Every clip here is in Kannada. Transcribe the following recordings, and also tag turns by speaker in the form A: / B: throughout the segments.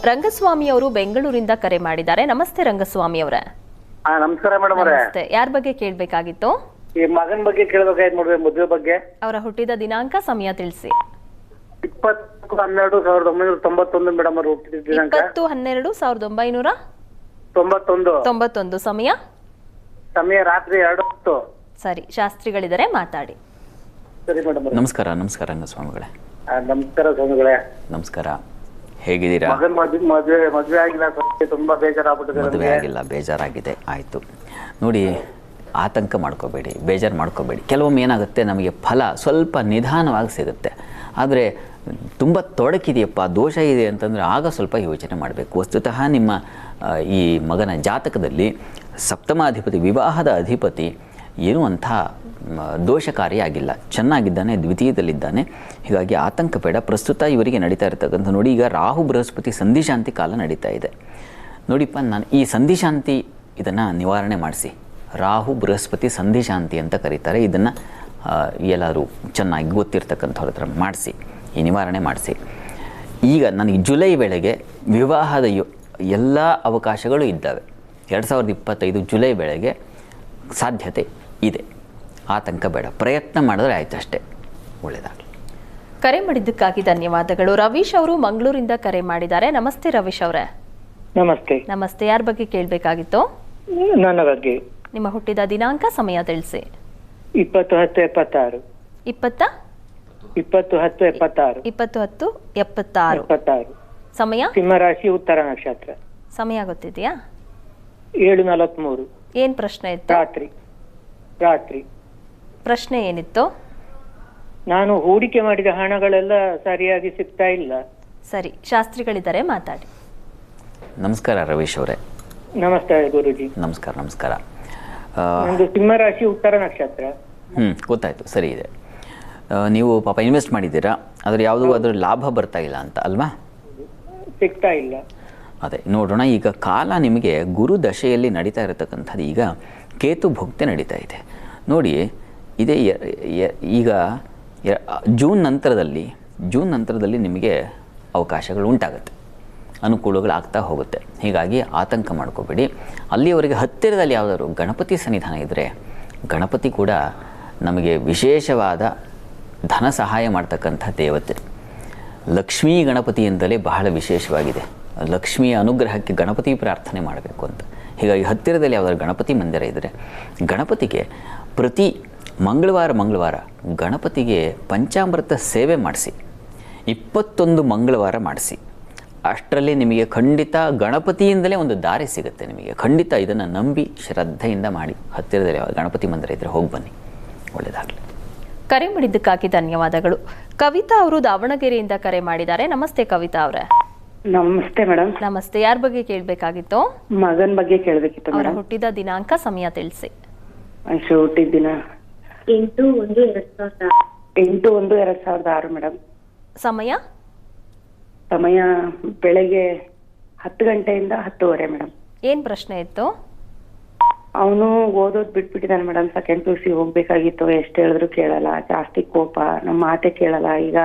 A: ರಂಗಸ್ವಾಮಿ ಅವರು ಬೆಂಗಳೂರಿಂದ ಕರೆ ಮಾಡಿದ್ದಾರೆ. ನಮಸ್ತೆ ರಂಗಸ್ವಾಮಿ ಅವರೇ.
B: ನಮಸ್ಕಾರ ಮೇಡಮ್ ಅವರೇ.
A: ನಮಸ್ತೆ. ಯಾರ ಬಗ್ಗೆ ಕೇಳಬೇಕಾಗಿತ್ತು?
B: ಈ ಮಗನ ಬಗ್ಗೆ ಕೇಳಬೇಕಾಯ್ತು ನೋಡ್ರಿ, ಮದುವೆ ಬಗ್ಗೆ.
A: ಅವರ ಹುಟ್ಟಿದ ದಿನಾಂಕ, ಸಮಯ ತಿಳಿಸಿ.
B: 20-12-1991 ಮೇಡಮ್ ಅವರು ಹುಟ್ಟಿದ ದಿನಾಂಕ.
A: 20-12-1991. ಸಮಯ
B: ರಾತ್ರಿ 2
A: ಸರಿ. ಶಾಸ್ತ್ರಿಗಳಿದ್ದಾರೆ, ಮಾತಾಡಿ.
B: ಸರಿ ಮೇಡಮ್.
C: ನಮಸ್ಕಾರ. ನಮಸ್ಕಾರ ರಂಗಸ್ವಾಮಿಗಳೇ.
B: ನಮಸ್ಕಾರ ಸ್ವಾಮಿಗಳೇ.
C: ನಮಸ್ಕಾರ. ಹೇಗಿದ್ದೀರಾ?
B: ಮಗನ್ ಮದುವೆ ಆಗಿಲ್ಲ, ತುಂಬಾ ಬೇಜಾರಾಗ್ಬಿಟ್ಟಿದೆ.
C: ಮದುವೆ ಆಗಿಲ್ಲ, ಬೇಜಾರಾಗಿದೆ. ಆಯಿತು ನೋಡಿ, ಆತಂಕ ಮಾಡ್ಕೋಬೇಡಿ, ಬೇಜಾರು ಮಾಡ್ಕೋಬೇಡಿ. ಕೆಲವೊಮ್ಮೆ ಏನಾಗುತ್ತೆ, ನಮಗೆ ಫಲ ಸ್ವಲ್ಪ ನಿಧಾನವಾಗಿ ಸಿಗುತ್ತೆ. ಆದರೆ ತುಂಬ ತೊಡಕಿದೆಯಪ್ಪ, ದೋಷ ಇದೆ ಅಂತಂದರೆ ಆಗ ಸ್ವಲ್ಪ ಯೋಚನೆ ಮಾಡಬೇಕು. ವಸ್ತುತಃ ನಿಮ್ಮ ಈ ಮಗನ ಜಾತಕದಲ್ಲಿ ಸಪ್ತಮಾಧಿಪತಿ, ವಿವಾಹದ ಅಧಿಪತಿ ಏನೂ ಅಂಥ ದೋಷಕಾರಿಯಾಗಿಲ್ಲ, ಚೆನ್ನಾಗಿದ್ದಾನೆ, ದ್ವಿತೀಯದಲ್ಲಿದ್ದಾನೆ. ಹೀಗಾಗಿ ಆತಂಕ ಬೇಡ. ಪ್ರಸ್ತುತ ಇವರಿಗೆ ನಡೀತಾ ಇರ್ತಕ್ಕಂಥ ನೋಡಿ, ಈಗ ರಾಹು ಬೃಹಸ್ಪತಿ ಸಂಧಿಶಾಂತಿ ಕಾಲ ನಡೀತಾ ಇದೆ ನೋಡಿಪ್ಪ. ನಾನು ಈ ಸಂಧಿಶಾಂತಿ ಇದನ್ನು ನಿವಾರಣೆ ಮಾಡಿಸಿ. ರಾಹು ಬೃಹಸ್ಪತಿ ಸಂಧಿಶಾಂತಿ ಅಂತ ಕರೀತಾರೆ. ಇದನ್ನು ಎಲ್ಲರೂ ಚೆನ್ನಾಗಿ ಗೊತ್ತಿರ್ತಕ್ಕಂಥವ್ರ ಹತ್ರ ಮಾಡಿಸಿ, ಈ ನಿವಾರಣೆ ಮಾಡಿಸಿ. ಈಗ ನನಗೆ ಜುಲೈ ವೇಳೆಗೆ ವಿವಾಹದ ಎಲ್ಲ ಅವಕಾಶಗಳು ಇದ್ದಾವೆ. 2025 ಜುಲೈ ವೇಳೆಗೆ ಸಾಧ್ಯತೆ ಇದೆ. ಆತಂಕ ಬೇಡ, ಪ್ರಯತ್ನ ಮಾಡಿದ್ರೆ ಆಯ್ತು ಅಷ್ಟೇ. ಒಳ್ಳೆಯದಾಗಲಿ.
A: ಕರೆ ಮಾಡಿದ್ದಕ್ಕಾಗಿ ಧನ್ಯವಾದಗಳು. ರವೀಶ್ ಅವರು ಮಂಗಳೂರಿಂದ ಕರೆ ಮಾಡಿದ್ದಾರೆ. ನಮಸ್ತೆ ರವೀಶ್ ಅವರೇ.
D: ನಮಸ್ತೆ.
A: ನಮಸ್ತೆ. ಯಾರ ಬಗ್ಗೆ ಕೇಳಬೇಕಾಗಿತ್ತು?
D: ನನ್ನ ಬಗ್ಗೆ.
A: ನಿಮ್ಮ ಹುಟ್ಟಿದ ದಿನಾಂಕ, ಸಮಯ ತಿಳಿಸಿ.
D: 20-10-76.
A: 20-10-76. ಸಮಯ
D: ಸಿಂಹರಾಶಿ, ಉತ್ತರ ನಕ್ಷತ್ರ.
A: ಸಮಯ ಗೊತ್ತಿದೆಯಾ?
D: 7:43.
A: ಏನ್ ಪ್ರಶ್ನೆ ಇತ್ತು?
D: ರಾತ್ರಿ.
A: ಪ್ರಶ್ನೆ ಏನಿತ್ತು?
D: ನಾನು ಹೂಡಿಕೆ ಮಾಡಿದ ಹಣಗಳೆಲ್ಲ ಸರಿಯಾಗಿ ಸಿಗ್ತಾ ಇಲ್ಲ.
A: ಸರಿ. ಶಾಸ್ತ್ರಿಗಳಿದ್ದಾರೆ, ಮಾತಾಡಿ.
C: ನಮಸ್ಕಾರ ರವೀಶ್ ಅವರೇ.
D: ನಮಸ್ತೆ ಗುರುಜಿ.
C: ನಮಸ್ಕಾರ. ನಮಸ್ಕಾರ.
D: ನಂದು ಸಿಂಹರಾಶಿ, ಉತ್ತರ ನಕ್ಷತ್ರ.
C: ಗೊತ್ತಾಯ್ತು, ಸರಿ ಇದೆ. ನೀವು ಪಾಪ ಇನ್ವೆಸ್ಟ್ ಮಾಡಿದ್ದೀರಾ, ಆದರೆ ಯಾವುದೂ ಅದರ ಲಾಭ ಬರ್ತಾ ಇಲ್ಲ ಅಂತ ಅಲ್ವಾ?
D: ಸಿಗ್ತಾ ಇಲ್ಲ.
C: ಅದೇ ನೋಡೋಣ. ಈಗ ಕಾಲ ನಿಮಗೆ ಗುರು ದಶೆಯಲ್ಲಿ ನಡೀತಾ ಇರತಕ್ಕಂಥದ್ದು. ಈಗ ಕೇತು ಭುಕ್ತಿ ನಡೀತಾ ಇದೆ ನೋಡಿ. ಇದೇ ಈಗ ಜೂನ್ ನಂತರದಲ್ಲಿ ನಿಮಗೆ ಅವಕಾಶಗಳು ಉಂಟಾಗುತ್ತೆ, ಅನುಕೂಲಗಳಾಗ್ತಾ ಹೋಗುತ್ತೆ. ಹೀಗಾಗಿ ಆತಂಕ ಮಾಡ್ಕೋಬೇಡಿ. ಅಲ್ಲಿಯವರೆಗೆ ಹತ್ತಿರದಲ್ಲಿ ಯಾವುದಾದ್ರು ಗಣಪತಿ ಸನ್ನಿಧಾನ ಇದ್ದರೆ, ಗಣಪತಿ ಕೂಡ ನಮಗೆ ವಿಶೇಷವಾದ ಧನ ಸಹಾಯ ಮಾಡ್ತಕ್ಕಂಥ ದೇವತೆ. ಲಕ್ಷ್ಮೀ ಗಣಪತಿ ಅಂತಲೇ ಬಹಳ ವಿಶೇಷವಾಗಿದೆ. ಲಕ್ಷ್ಮಿಯ ಅನುಗ್ರಹಕ್ಕೆ ಗಣಪತಿ ಪ್ರಾರ್ಥನೆ ಮಾಡಬೇಕು ಅಂತ. ಹೀಗಾಗಿ ಹತ್ತಿರದಲ್ಲಿ ಯಾವುದಾದ್ರು ಗಣಪತಿ ಮಂದಿರ ಇದ್ದರೆ, ಗಣಪತಿಗೆ ಪ್ರತಿ ಮಂಗಳವಾರ ಗಣಪತಿಗೆ ಪಂಚಾಮೃತ ಸೇವೆ ಮಾಡಿಸಿ. 21 ಮಂಗಳವಾರ ಮಾಡಿಸಿ. ಅಷ್ಟರಲ್ಲಿ ನಿಮಗೆ ಖಂಡಿತ ಗಣಪತಿಯಿಂದಲೇ ಒಂದು ದಾರಿ ಸಿಗುತ್ತೆ. ನಿಮಗೆ ಖಂಡಿತ ಇದನ್ನು ನಂಬಿ ಶ್ರದ್ಧೆಯಿಂದ ಮಾಡಿ. ಹತ್ತಿರದಲ್ಲಿ ಗಣಪತಿ ಮಂದಿರ ಇದ್ದರೆ ಹೋಗಿ ಬನ್ನಿ. ಒಳ್ಳೆಯದಾಗಲಿ.
A: ಕರೆ ಮಾಡಿದ್ದಕ್ಕಾಗಿ ಧನ್ಯವಾದಗಳು. ಕವಿತಾ ಅವರು ದಾವಣಗೆರೆಯಿಂದ ಕರೆ ಮಾಡಿದ್ದಾರೆ. ನಮಸ್ತೆ ಕವಿತಾ ಅವರೇ.
E: ನಮಸ್ತೆ ಮೇಡಮ್.
A: ನಮಸ್ತೆ. ಯಾರ ಬಗ್ಗೆ ಕೇಳಬೇಕಾಗಿತ್ತು?
E: ಮಗನ್ ಬಗ್ಗೆ ಕೇಳಬೇಕಿತ್ತು
A: ಅವರ
E: ಮೇಡಮ್.
A: ಹುಟ್ಟಿದ ದಿನಾಂಕ, ಸಮಯ ತಿಳಿಸಿ.
E: ಹುಟ್ಟಿದ ದಿನ 8-1-2006 ಮೇಡಮ್.
A: ಸಮಯ
E: ಬೆಳಗ್ಗೆ 10 ಗಂಟೆಯಿಂದ 10:30 ಮೇಡಮ್.
A: ಏನ್ ಪ್ರಶ್ನೆ ಇತ್ತು?
E: ಅವನು ಓದೋದ್ ಬಿಟ್ಬಿಟ್ಟಿದ್ದಾನೆ ಮೇಡಮ್. ಸೆಕೆಂಡ್ PUC ಹೋಗ್ಬೇಕಾಗಿತ್ತು. ಎಷ್ಟು ಹೇಳಿದ್ರು ಕೇಳಲ್ಲ, ಜಾಸ್ತಿ ಕೋಪ, ನಮ್ಮ ಮಾತೆ ಕೇಳಲ್ಲ. ಈಗ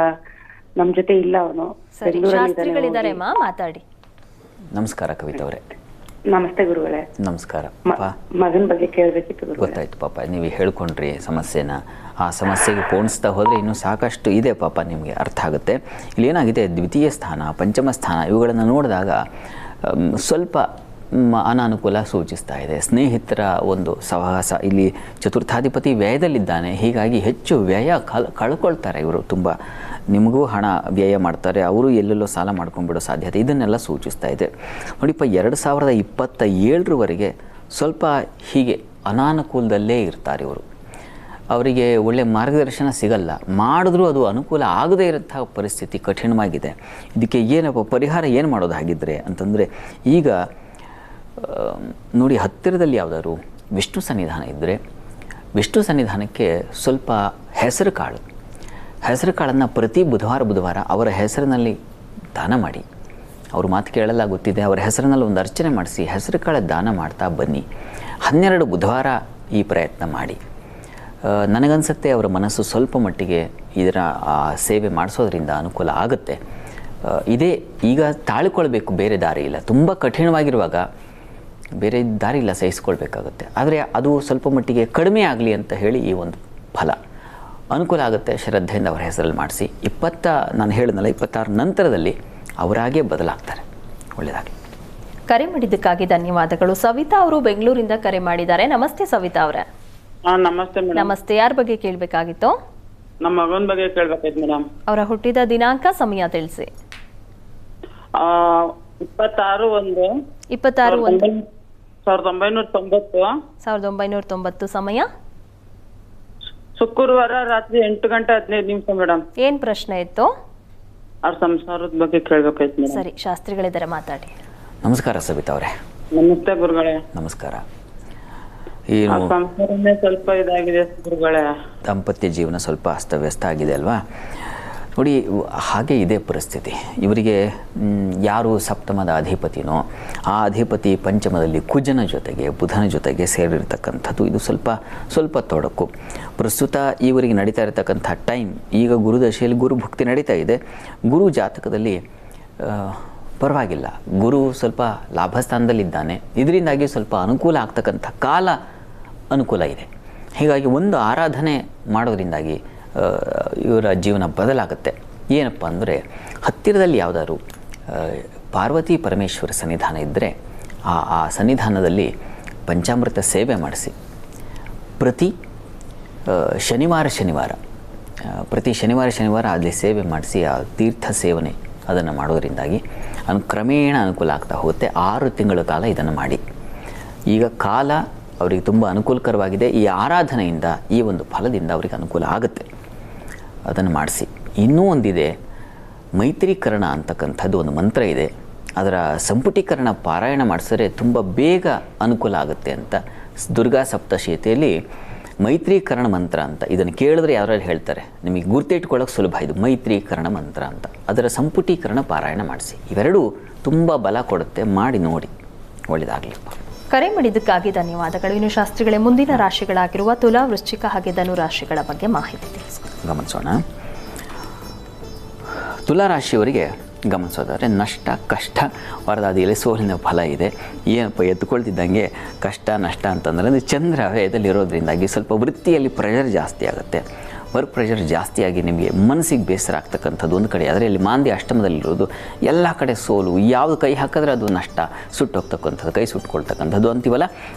E: ನಮ್ ಜೊತೆ ಇಲ್ಲ ಅವನು.
A: ಸರಿ. ಶಾಸ್ತ್ರಿಗಳಿದ್ದಾರೆ, ಮಾತಾಡಿ.
C: ನಮಸ್ಕಾರ ಕವಿತಾ ಅವರೇ.
E: ನಮಸ್ತೆ ಗುರುಗಳೇ.
C: ನಮಸ್ಕಾರ.
E: ಮಗನ್ ಬಗ್ಗೆ ಕೇಳಬೇಕಿತ್ತು ಗುರುಗಳೇ.
C: ಗೊತ್ತಾಯ್ತು ಪಾಪ, ನೀವು ಹೇಳ್ಕೊಂಡ್ರಿ ಸಮಸ್ಯೆನ. ಆ ಸಮಸ್ಯೆಗೆ ಪೋಣಿಸ್ತಾ ಹೋದರೆ ಇನ್ನೂ ಸಾಕಷ್ಟು ಇದೆ ಪಾಪ, ನಿಮಗೆ ಅರ್ಥ ಆಗುತ್ತೆ. ಇಲ್ಲಿ ಏನಾಗಿದೆ, ದ್ವಿತೀಯ ಸ್ಥಾನ, ಪಂಚಮ ಸ್ಥಾನ ಇವುಗಳನ್ನು ನೋಡಿದಾಗ ಸ್ವಲ್ಪ ಅನಾನುಕೂಲ ಸೂಚಿಸ್ತಾ ಇದೆ. ಸ್ನೇಹಿತರ ಒಂದು ಸಹವಾಸ, ಇಲ್ಲಿ ಚತುರ್ಥಾಧಿಪತಿ ವ್ಯಯದಲ್ಲಿದ್ದಾನೆ. ಹೀಗಾಗಿ ಹೆಚ್ಚು ವ್ಯಯ ಕಳ್ಕೊಳ್ತಾರೆ ಇವರು. ತುಂಬ ನಿಮಗೂ ಹಣ ವ್ಯಯ ಮಾಡ್ತಾರೆ, ಅವರು ಎಲ್ಲೆಲ್ಲೋ ಸಾಲ ಮಾಡ್ಕೊಂಡ್ಬಿಡೋ ಸಾಧ್ಯತೆ, ಇದನ್ನೆಲ್ಲ ಸೂಚಿಸ್ತಾ ಇದೆ ನೋಡಿಪ್ಪ. 2027 ಸ್ವಲ್ಪ ಹೀಗೆ ಅನಾನುಕೂಲದಲ್ಲೇ ಇರ್ತಾರೆ ಇವರು. ಅವರಿಗೆ ಒಳ್ಳೆಯ ಮಾರ್ಗದರ್ಶನ ಸಿಗಲ್ಲ, ಮಾಡಿದ್ರೂ ಅದು ಅನುಕೂಲ ಆಗದೇ ಇರೋಂಥ ಪರಿಸ್ಥಿತಿ ಕಠಿಣವಾಗಿದೆ. ಇದಕ್ಕೆ ಏನಪ್ಪ ಪರಿಹಾರ ಏನು ಮಾಡೋದು ಹಾಗಿದ್ರೆ ಅಂತಂದರೆ, ಈಗ ನೋಡಿ, ಹತ್ತಿರದಲ್ಲಿ ಯಾವುದಾದ್ರು ವಿಷ್ಣು ಸನ್ನಿಧಾನ ಇದ್ದರೆ, ವಿಷ್ಣು ಸನ್ನಿಧಾನಕ್ಕೆ ಸ್ವಲ್ಪ ಹೆಸರು ಕಾಳನ್ನು ಪ್ರತಿ ಬುಧವಾರ ಅವರ ಹೆಸರಿನಲ್ಲಿ ದಾನ ಮಾಡಿ. ಅವ್ರ ಮಾತು ಕೇಳಲ್ಲ ಗೊತ್ತಿದೆ, ಅವರ ಹೆಸರಿನಲ್ಲಿ ಒಂದು ಅರ್ಚನೆ ಮಾಡಿಸಿ ಹೆಸರು ಕಾಳು ದಾನ ಮಾಡ್ತಾ ಬನ್ನಿ. 12 ಬುಧವಾರ ಈ ಪ್ರಯತ್ನ ಮಾಡಿ. ನನಗನ್ಸುತ್ತೆ ಅವರ ಮನಸ್ಸು ಸ್ವಲ್ಪ ಮಟ್ಟಿಗೆ ಇದರ ಸೇವೆ ಮಾಡಿಸೋದ್ರಿಂದ ಅನುಕೂಲ ಆಗುತ್ತೆ. ಇದೇ ಈಗ ತಾಳ್ಕೊಳ್ಬೇಕು, ಬೇರೆ ದಾರಿ ಇಲ್ಲ. ತುಂಬ ಕಠಿಣವಾಗಿರುವಾಗ ಬೇರೆ ದಾರಿ ಇಲ್ಲ, ಸಹಿಸ್ಕೊಳ್ಬೇಕಾಗುತ್ತೆ. ಆದರೆ ಅದು ಸ್ವಲ್ಪ ಮಟ್ಟಿಗೆ ಕಡಿಮೆ ಆಗಲಿ ಅಂತ ಹೇಳಿ ಈ ಒಂದು ಫಲ ಅನುಕೂಲ ಆಗುತ್ತೆ. ಶ್ರದ್ಧೆಯಿಂದ ಅವರ ಹೆಸರಲ್ಲಿ ಮಾಡಿಸಿ. ನಾನು ಹೇಳಿದ್ನಲ್ಲ 26 ನಂತರದಲ್ಲಿ ಅವರಾಗೇ ಬದಲಾಗ್ತಾರೆ. ಒಳ್ಳೆಯದಾಗಲಿ.
A: ಕರೆ ಮಾಡಿದ್ದಕ್ಕಾಗಿ ಧನ್ಯವಾದಗಳು. ಸವಿತಾ ಅವರು ಬೆಂಗಳೂರಿಂದ ಕರೆ ಮಾಡಿದ್ದಾರೆ. ನಮಸ್ತೆ ಸವಿತಾ ಅವರೇ.
D: ನಮಸ್ತೆ ಮೇಡಮ್.
A: ನಮಸ್ತೆ. ಯಾರ ಬಗ್ಗೆ ಕೇಳಬೇಕಾಗಿತ್ತು?
D: ನಮ್ಮ ಮಗನ ಬಗ್ಗೆ ಕೇಳ್ಬೇಕಾಯ್ತು ಮೇಡಮ್.
A: ಅವರ ಹುಟ್ಟಿದ ದಿನಾಂಕ, ಸಮಯ ತಿಳಿಸಿ.
D: 26/1/1990.
A: 1990. ಸಮಯ
D: ಶುಕ್ರವಾರ ರಾತ್ರಿ 8:15 ಮೇಡಮ್.
A: ಏನ್ ಪ್ರಶ್ನೆ ಇತ್ತು?
D: ಅವ್ರ ಸಂಸಾರದ ಬಗ್ಗೆ ಕೇಳ್ಬೇಕಾಯ್ತು ಮೇಡಮ್.
A: ಸರಿ, ಶಾಸ್ತ್ರಿಗಳಿದ್ದಾರೆ, ಮಾತಾಡಿ.
C: ನಮಸ್ಕಾರ ಸವಿತಾ ಅವರೇ.
D: ನಮಸ್ತೆ ಗುರುಗಳೇ.
C: ನಮಸ್ಕಾರ.
D: ಆ ಸಂಸಾರನೇ ಸ್ವಲ್ಪ ಇದಾಗಿದೆ ಗುರುಗಳೇ.
C: ದಾಂಪತ್ಯ ಜೀವನ ಸ್ವಲ್ಪ ಅಸ್ತವ್ಯಸ್ತ ಆಗಿದೆ ಅಲ್ವಾ? ನೋಡಿ, ಹಾಗೆ ಇದೆ ಪರಿಸ್ಥಿತಿ. ಇವರಿಗೆ ಯಾರು ಸಪ್ತಮದ ಅಧಿಪತಿನೋ ಆ ಅಧಿಪತಿ ಪಂಚಮದಲ್ಲಿ ಕುಜನ ಜೊತೆಗೆ ಬುಧನ ಜೊತೆಗೆ ಸೇರಿರ್ತಕ್ಕಂಥದ್ದು. ಇದು ಸ್ವಲ್ಪ ತೊಡಕು. ಪ್ರಸ್ತುತ ಇವರಿಗೆ ನಡೀತಾ ಇರತಕ್ಕಂಥ ಟೈಮ್, ಈಗ ಗುರುದಶೆಯಲ್ಲಿ ಗುರು ಭುಕ್ತಿ ನಡೀತಾ ಇದೆ. ಗುರು ಜಾತಕದಲ್ಲಿ ಪರವಾಗಿಲ್ಲ, ಗುರು ಸ್ವಲ್ಪ ಲಾಭಸ್ಥಾನದಲ್ಲಿದ್ದಾನೆ. ಇದರಿಂದಾಗಿ ಸ್ವಲ್ಪ ಅನುಕೂಲ ಆಗ್ತಕ್ಕಂಥ ಕಾಲ ಅನುಕೂಲ ಇದೆ. ಹೀಗಾಗಿ ಒಂದು ಆರಾಧನೆ ಮಾಡೋದ್ರಿಂದಾಗಿ ಇವರ ಜೀವನ ಬದಲಾಗುತ್ತೆ. ಏನಪ್ಪ ಅಂದರೆ, ಹತ್ತಿರದಲ್ಲಿ ಯಾವುದಾದ್ರು ಪಾರ್ವತಿ ಪರಮೇಶ್ವರ ಸನ್ನಿಧಾನ ಇದ್ದರೆ ಆ ಸನ್ನಿಧಾನದಲ್ಲಿ ಪಂಚಾಮೃತ ಸೇವೆ ಮಾಡಿಸಿ. ಪ್ರತಿ ಶನಿವಾರ ಅಲ್ಲಿ ಸೇವೆ ಮಾಡಿಸಿ, ಆ ತೀರ್ಥ ಸೇವನೆ ಅದನ್ನು ಮಾಡೋದರಿಂದಾಗಿ ಕ್ರಮೇಣ ಅನುಕೂಲ ಆಗ್ತಾ ಹೋಗುತ್ತೆ. 6 ತಿಂಗಳ ಕಾಲ ಇದನ್ನು ಮಾಡಿ. ಈಗ ಕಾಲ ಅವರಿಗೆ ತುಂಬ ಅನುಕೂಲಕರವಾಗಿದೆ. ಈ ಆರಾಧನೆಯಿಂದ, ಈ ಒಂದು ಫಲದಿಂದ ಅವರಿಗೆ ಅನುಕೂಲ ಆಗುತ್ತೆ. ಅದನ್ನು ಮಾಡಿಸಿ. ಇನ್ನೂ ಒಂದಿದೆ, ಮೈತ್ರೀಕರಣ ಅಂತಕ್ಕಂಥದ್ದು ಒಂದು ಮಂತ್ರ ಇದೆ. ಅದರ ಸಂಪುಟೀಕರಣ ಪಾರಾಯಣ ಮಾಡಿಸಿದ್ರೆ ತುಂಬ ಬೇಗ ಅನುಕೂಲ ಆಗುತ್ತೆ ಅಂತ ದುರ್ಗಾ ಸಪ್ತಶತಿಯಲ್ಲಿ ಮೈತ್ರೀಕರಣ ಮಂತ್ರ ಅಂತ ಇದನ್ನು ಕೇಳಿದ್ರೆ ಯಾರು ಹೇಳ್ತಾರೆ, ನಿಮಗೆ ಗುರ್ತಿಟ್ಕೊಳ್ಳೋಕೆ ಸುಲಭ. ಇದು ಮೈತ್ರೀಕರಣ ಮಂತ್ರ ಅಂತ. ಅದರ ಸಂಪುಟೀಕರಣ ಪಾರಾಯಣ ಮಾಡಿಸಿ. ಇವೆರಡೂ ತುಂಬ ಬಲ ಕೊಡುತ್ತೆ. ಮಾಡಿ ನೋಡಿ, ಒಳ್ಳೆಯದಾಗಲಿಪ್ಪ.
A: ಕರೆ ಮಾಡಿದ್ದಕ್ಕಾಗಿ ಧನ್ಯವಾದಗಳು. ಇನ್ನು ಶಾಸ್ತ್ರಿಗಳೇ, ಮುಂದಿನ ರಾಶಿಗಳಾಗಿರುವ ತುಲಾ, ವೃಶ್ಚಿಕ ಹಾಗೆ ಧನು ರಾಶಿಗಳ ಬಗ್ಗೆ ಮಾಹಿತಿ ತಿಳಿಸಿ.
C: ಗಮನಿಸೋಣ. ತುಲಾ ರಾಶಿಯವರಿಗೆ ಗಮನಿಸೋದಾದರೆ ನಷ್ಟ, ಕಷ್ಟ, ವರದಾದಿಯಲ್ಲಿ ಸೋಲಿನ ಫಲ ಇದೆ. ಏನಪ್ಪ ಎತ್ಕೊಳ್ತಿದ್ದಂಗೆ ಕಷ್ಟ ನಷ್ಟ ಅಂತಂದರೆ ಅದು ಚಂದ್ರ ವ್ಯಯದಲ್ಲಿರೋದ್ರಿಂದಾಗಿ ಸ್ವಲ್ಪ ವೃತ್ತಿಯಲ್ಲಿ ಪ್ರೆಷರ್ ಜಾಸ್ತಿ ಆಗುತ್ತೆ. ವರ್ಕ್ ಪ್ರೆಷರ್ ಜಾಸ್ತಿಯಾಗಿ ನಿಮಗೆ ಮನಸ್ಸಿಗೆ ಬೇಸರ ಆಗ್ತಕ್ಕಂಥದ್ದು ಒಂದು ಕಡೆ. ಆದರೆ ಅಲ್ಲಿ ಮಾಂದ್ಯ ಅಷ್ಟಮದಲ್ಲಿರೋದು, ಎಲ್ಲ ಕಡೆ ಸೋಲು. ಯಾವುದು ಕೈ ಹಾಕಿದ್ರೆ ಅದು ನಷ್ಟ, ಸುಟ್ಟೋಗ್ತಕ್ಕಂಥದ್ದು, ಕೈ ಸುಟ್ಕೊಳ್ತಕ್ಕಂಥದ್ದು ಅಂತೀವಲ್ಲ,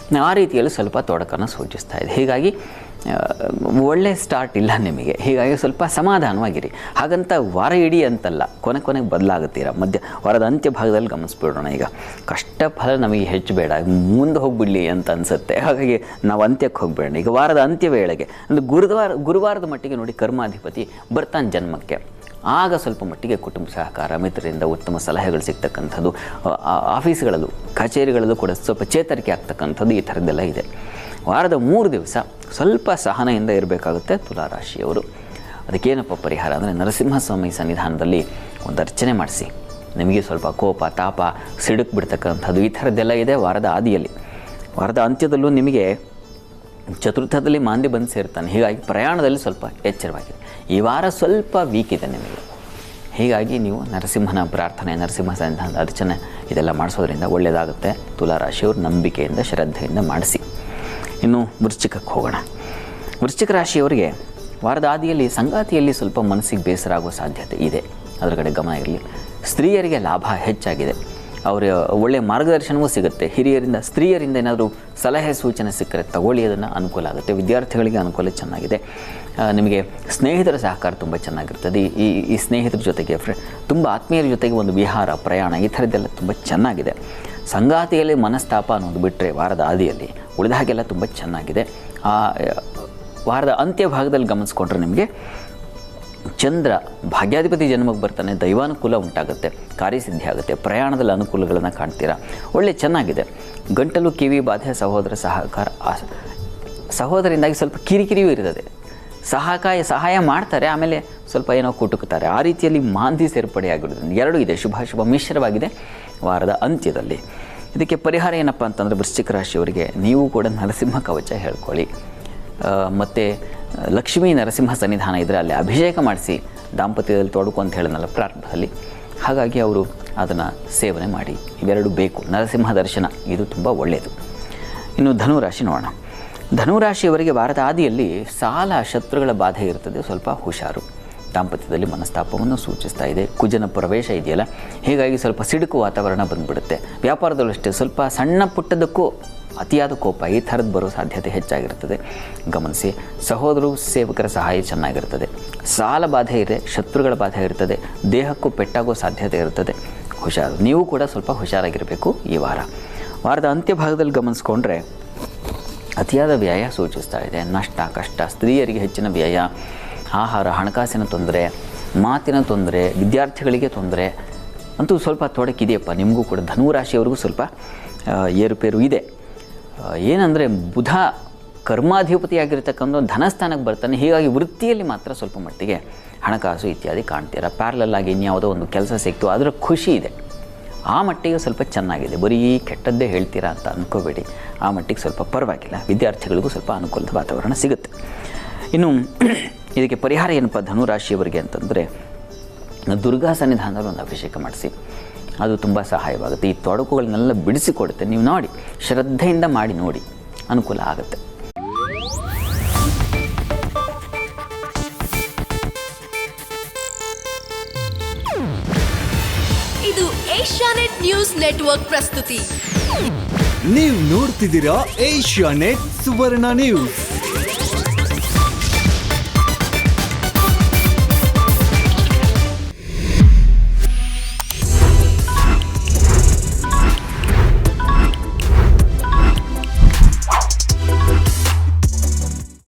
C: ಆ ರೀತಿಯಲ್ಲಿ ಸ್ವಲ್ಪ ತೊಡಕನ್ನು ಸೂಚಿಸ್ತಾ ಇದೆ. ಹೀಗಾಗಿ ಒಳ್ಳೆ ಸ್ಟಾರ್ಟ್ ಇಲ್ಲ ನಿಮಗೆ. ಹೀಗಾಗಿ ಸ್ವಲ್ಪ ಸಮಾಧಾನವಾಗಿರಿ. ಹಾಗಂತ ವಾರ ಇಡೀ ಅಂತಲ್ಲ, ಕೊನೆಗೆ ಬದಲಾಗುತ್ತೀರ. ವಾರದ ಅಂತ್ಯ ಭಾಗದಲ್ಲಿ ಗಮನಿಸ್ಬಿಡೋಣ. ಈಗ ಕಷ್ಟ ಫಲ ನಮಗೆ ಹೆಚ್ಚು ಬೇಡ, ಮುಂದೆ ಹೋಗಿಬಿಡಲಿ ಅಂತ ಅನಿಸುತ್ತೆ. ಹಾಗಾಗಿ ನಾವು ಅಂತ್ಯಕ್ಕೆ ಹೋಗಬೇಡ. ಈಗ ವಾರದ ಅಂತ್ಯ ವೇಳೆಗೆ ಅಂದರೆ ಗುರುವಾರದ ಮಟ್ಟಿಗೆ ನೋಡಿ, ಕರ್ಮಾಧಿಪತಿ ಬರ್ತಾನೆ ಜನ್ಮಕ್ಕೆ. ಆಗ ಸ್ವಲ್ಪ ಮಟ್ಟಿಗೆ ಕುಟುಂಬ ಸಹಕಾರ, ಮಿತ್ರರಿಂದ ಉತ್ತಮ ಸಲಹೆಗಳು ಸಿಗ್ತಕ್ಕಂಥದ್ದು, ಆಫೀಸ್ಗಳಲ್ಲೂ ಕಚೇರಿಗಳಲ್ಲೂ ಕೂಡ ಸ್ವಲ್ಪ ಚೇತರಿಕೆ ಆಗ್ತಕ್ಕಂಥದ್ದು, ಈ ಥರದ್ದೆಲ್ಲ ಇದೆ. ವಾರದ 3 ದಿವಸ ಸ್ವಲ್ಪ ಸಹನೆಯಿಂದ ಇರಬೇಕಾಗುತ್ತೆ ತುಲಾರಾಶಿಯವರು. ಅದಕ್ಕೇನಪ್ಪ ಪರಿಹಾರ ಅಂದರೆ, ನರಸಿಂಹಸ್ವಾಮಿ ಸನ್ನಿಧಾನದಲ್ಲಿ ಒಂದು ಅರ್ಚನೆ ಮಾಡಿಸಿ. ನಿಮಗೆ ಸ್ವಲ್ಪ ಕೋಪ, ತಾಪ, ಸಿಡುಕು ಬಿಡ್ತಕ್ಕಂಥದ್ದು ಈ ಥರದ್ದೆಲ್ಲ ಇದೆ ವಾರದ ಆದಿಯಲ್ಲಿ. ವಾರದ ಅಂತ್ಯದಲ್ಲೂ ನಿಮಗೆ ಚತುರ್ಥದಲ್ಲಿ ಮಾಂದ್ಯ ಬಂದು ಸೇರ್ತಾನೆ. ಹೀಗಾಗಿ ಪ್ರಯಾಣದಲ್ಲಿ ಸ್ವಲ್ಪ ಎಚ್ಚರವಾಗಿದೆ. ಈ ವಾರ ಸ್ವಲ್ಪ ವೀಕ್ ಇದೆ ನಿಮಗೆ. ಹೀಗಾಗಿ ನೀವು ನರಸಿಂಹನ ಪ್ರಾರ್ಥನೆ, ನರಸಿಂಹ ಸನ್ನಿಧಾನದ ಅರ್ಚನೆ ಇದೆಲ್ಲ ಮಾಡಿಸೋದ್ರಿಂದ ಒಳ್ಳೆಯದಾಗುತ್ತೆ. ತುಲಾರಾಶಿಯವರು ನಂಬಿಕೆಯಿಂದ, ಶ್ರದ್ಧೆಯಿಂದ ಮಾಡಿಸಿ. ಇನ್ನು ವೃಶ್ಚಿಕಕ್ಕೆ ಹೋಗೋಣ. ವೃಶ್ಚಿಕ ರಾಶಿಯವರಿಗೆ ವಾರದ ಆದಿಯಲ್ಲಿ ಸಂಗಾತಿಯಲ್ಲಿ ಸ್ವಲ್ಪ ಮನಸ್ಸಿಗೆ ಬೇಸರ ಆಗೋ ಸಾಧ್ಯತೆ ಇದೆ. ಅದರ ಕಡೆ ಗಮನ ಇರಲಿ. ಸ್ತ್ರೀಯರಿಗೆ ಲಾಭ ಹೆಚ್ಚಾಗಿದೆ. ಅವರ ಒಳ್ಳೆಯ ಮಾರ್ಗದರ್ಶನವೂ ಸಿಗುತ್ತೆ. ಹಿರಿಯರಿಂದ, ಸ್ತ್ರೀಯರಿಂದ ಏನಾದರೂ ಸಲಹೆ ಸೂಚನೆ ಸಿಕ್ಕರೆ ತಗೊಳ್ಳಿ, ಅದನ್ನು ಅನುಕೂಲ ಆಗುತ್ತೆ. ವಿದ್ಯಾರ್ಥಿಗಳಿಗೆ ಅನುಕೂಲ ಚೆನ್ನಾಗಿದೆ. ನಿಮಗೆ ಸ್ನೇಹಿತರ ಸಹಕಾರ ತುಂಬ ಚೆನ್ನಾಗಿರ್ತದೆ. ಈ ಸ್ನೇಹಿತರ ಜೊತೆಗೆ ತುಂಬ ಆತ್ಮೀಯರ ಜೊತೆಗೆ ಒಂದು ವಿಹಾರ, ಪ್ರಯಾಣ ಈ ಥರದ್ದೆಲ್ಲ ತುಂಬ ಚೆನ್ನಾಗಿದೆ. ಸಂಗಾತಿಯಲ್ಲಿ ಮನಸ್ತಾಪ ಅನ್ನೋದು ಬಿಟ್ಟರೆ ವಾರದ ಆದಿಯಲ್ಲಿ ಉಳಿದ ಹಾಗೆಲ್ಲ ತುಂಬ ಚೆನ್ನಾಗಿದೆ. ವಾರದ ಅಂತ್ಯ ಭಾಗದಲ್ಲಿ ಗಮನಿಸ್ಕೊಂಡ್ರೆ ನಿಮಗೆ ಚಂದ್ರ ಭಾಗ್ಯಾಧಿಪತಿ ಜನ್ಮಕ್ಕೆ ಬರ್ತಾನೆ. ದೈವಾನುಕೂಲ ಉಂಟಾಗುತ್ತೆ, ಕಾರ್ಯಸಿದ್ಧಿ ಆಗುತ್ತೆ, ಪ್ರಯಾಣದಲ್ಲಿ ಅನುಕೂಲಗಳನ್ನು ಕಾಣ್ತೀರಾ. ಒಳ್ಳೆ ಚೆನ್ನಾಗಿದೆ. ಗಂಟಲು, ಕಿವಿ ಬಾಧೆ, ಸಹೋದರ ಸಹಕಾರ, ಸಹೋದರಿಂದಾಗಿ ಸ್ವಲ್ಪ ಕಿರಿಕಿರಿಯೂ ಇರ್ತದೆ. ಸಹಾಯ ಮಾಡ್ತಾರೆ, ಆಮೇಲೆ ಸ್ವಲ್ಪ ಏನೋ ಕುಟುಕ್ತಾರೆ. ಆ ರೀತಿಯಲ್ಲಿ ಮಾಂದಿ ಸೇರ್ಪಡೆಯಾಗಿರೋದ್ರಿಂದ ಎರಡೂ ಇದೆ. ಶುಭ ಮಿಶ್ರವಾಗಿದೆ ವಾರದ ಅಂತ್ಯದಲ್ಲಿ. ಇದಕ್ಕೆ ಪರಿಹಾರ ಏನಪ್ಪ ಅಂತಂದರೆ, ವೃಶ್ಚಿಕ ರಾಶಿಯವರಿಗೆ ನೀವು ಕೂಡ ನರಸಿಂಹ ಕವಚ ಹೇಳ್ಕೊಳ್ಳಿ. ಮತ್ತು ಲಕ್ಷ್ಮೀ ನರಸಿಂಹ ಸನ್ನಿಧಾನ ಇದ್ದರೆ ಅಲ್ಲಿ ಅಭಿಷೇಕ ಮಾಡಿಸಿ. ದಾಂಪತ್ಯದಲ್ಲಿ ತೊಡಕು ಅಂತ ಹೇಳಿದ್ನಲ್ಲ ಪ್ರಾರಂಭದಲ್ಲಿ, ಹಾಗಾಗಿ ಅವರು ಅದನ್ನು ಸೇವನೆ ಮಾಡಿ. ಇವೆರಡು ಬೇಕು. ನರಸಿಂಹ ದರ್ಶನ ಇದು ತುಂಬ ಒಳ್ಳೆಯದು. ಇನ್ನು ಧನುರಾಶಿ ನೋಡೋಣ. ಧನುರಾಶಿಯವರಿಗೆ ವಾರದ ಆದಿಯಲ್ಲಿ ಸಾಲ ಶತ್ರುಗಳ ಬಾಧೆ ಇರ್ತದೆ, ಸ್ವಲ್ಪ ಹುಷಾರು. ದಾಂಪತ್ಯದಲ್ಲಿ ಮನಸ್ತಾಪವನ್ನು ಸೂಚಿಸ್ತಾ ಇದೆ. ಕುಜನ ಪ್ರವೇಶ ಇದೆಯಲ್ಲ, ಹೀಗಾಗಿ ಸ್ವಲ್ಪ ಸಿಡುಕು ವಾತಾವರಣ ಬಂದುಬಿಡುತ್ತೆ. ವ್ಯಾಪಾರದಲ್ಲೂ ಅಷ್ಟೇ ಸ್ವಲ್ಪ ಸಣ್ಣ ಪುಟ್ಟದಕ್ಕೂ ಅತಿಯಾದ ಕೋಪ ಈ ಥರದ್ದು ಬರೋ ಸಾಧ್ಯತೆ ಹೆಚ್ಚಾಗಿರ್ತದೆ, ಗಮನಿಸಿ. ಸಹೋದರರು ಸೇವಕರ ಸಹಾಯ ಚೆನ್ನಾಗಿರ್ತದೆ. ಸಾಲ ಬಾಧೆ ಇದೆ, ಶತ್ರುಗಳ ಬಾಧೆ ಇರ್ತದೆ, ದೇಹಕ್ಕೂ ಪೆಟ್ಟಾಗೋ ಸಾಧ್ಯತೆ ಇರ್ತದೆ, ಹುಷಾರು. ನೀವು ಕೂಡ ಸ್ವಲ್ಪ ಹುಷಾರಾಗಿರಬೇಕು ಈ ವಾರ. ವಾರದ ಅಂತ್ಯಭಾಗದಲ್ಲಿ ಗಮನಿಸ್ಕೊಂಡ್ರೆ ಅತಿಯಾದ ವ್ಯಯ ಸೂಚಿಸ್ತಾ ಇದೆ. ನಷ್ಟ, ಕಷ್ಟ, ಸ್ತ್ರೀಯರಿಗೆ ಹೆಚ್ಚಿನ ವ್ಯಯ, ಆಹಾರ, ಹಣಕಾಸಿನ ತೊಂದರೆ, ಮಾತಿನ ತೊಂದರೆ, ವಿದ್ಯಾರ್ಥಿಗಳಿಗೆ ತೊಂದರೆ ಅಂತೂ ಸ್ವಲ್ಪ ತೊಡಕಿದೆಯಪ್ಪ ನಿಮಗೂ ಕೂಡ. ಧನುರಾಶಿಯವರಿಗೂ ಸ್ವಲ್ಪ ಏರುಪೇರು ಇದೆ. ಏನಂದರೆ ಬುಧ ಕರ್ಮಾಧಿಪತಿಯಾಗಿರ್ತಕ್ಕಂಥ ಧನಸ್ಥಾನಕ್ಕೆ ಬರ್ತಾನೆ, ಹೀಗಾಗಿ ವೃತ್ತಿಯಲ್ಲಿ ಮಾತ್ರ ಸ್ವಲ್ಪ ಮಟ್ಟಿಗೆ ಹಣಕಾಸು ಇತ್ಯಾದಿ ಕಾಣ್ತೀರ. ಪ್ಯಾರಲಲ್ ಆಗಿ ಇನ್ಯಾವುದೋ ಒಂದು ಕೆಲಸ ಸಿಕ್ತು, ಅದರ ಖುಷಿ ಇದೆ. ಆ ಮಟ್ಟಿಗೆ ಸ್ವಲ್ಪ ಚೆನ್ನಾಗಿದೆ. ಬರೀ ಕೆಟ್ಟದ್ದೇ ಹೇಳ್ತೀರಾ ಅಂತ ಅಂದ್ಕೋಬೇಡಿ, ಆ ಮಟ್ಟಿಗೆ ಸ್ವಲ್ಪ ಪರವಾಗಿಲ್ಲ. ವಿದ್ಯಾರ್ಥಿಗಳಿಗೂ ಸ್ವಲ್ಪ ಅನುಕೂಲದ ವಾತಾವರಣ ಸಿಗುತ್ತೆ. ಇನ್ನು ಇದಕ್ಕೆ ಪರಿಹಾರ ಏನಪ್ಪ ಧನುರಾಶಿಯವರಿಗೆ ಅಂತಂದರೆ, ದುರ್ಗಾ ಸನ್ನಿಧಾನದಲ್ಲಿ ಒಂದು ಅಭಿಷೇಕ ಮಾಡಿಸಿ, ಅದು ತುಂಬ ಸಹಾಯವಾಗುತ್ತೆ. ಈ ತೊಡಕುಗಳನ್ನೆಲ್ಲ ಬಿಡಿಸಿಕೊಡುತ್ತೆ. ನೀವು ನೋಡಿ, ಶ್ರದ್ಧೆಯಿಂದ ಮಾಡಿ ನೋಡಿ, ಅನುಕೂಲ ಆಗುತ್ತೆ.
F: ಇದು ಏಷ್ಯಾನೆಟ್ ನ್ಯೂಸ್ ನೆಟ್ವರ್ಕ್ ಪ್ರಸ್ತುತಿ.
G: ನೀವು ನೋಡ್ತಿದ್ದೀರಾ ಏಷ್ಯಾನೆಟ್ ಸುವರ್ಣ ನ್ಯೂಸ್.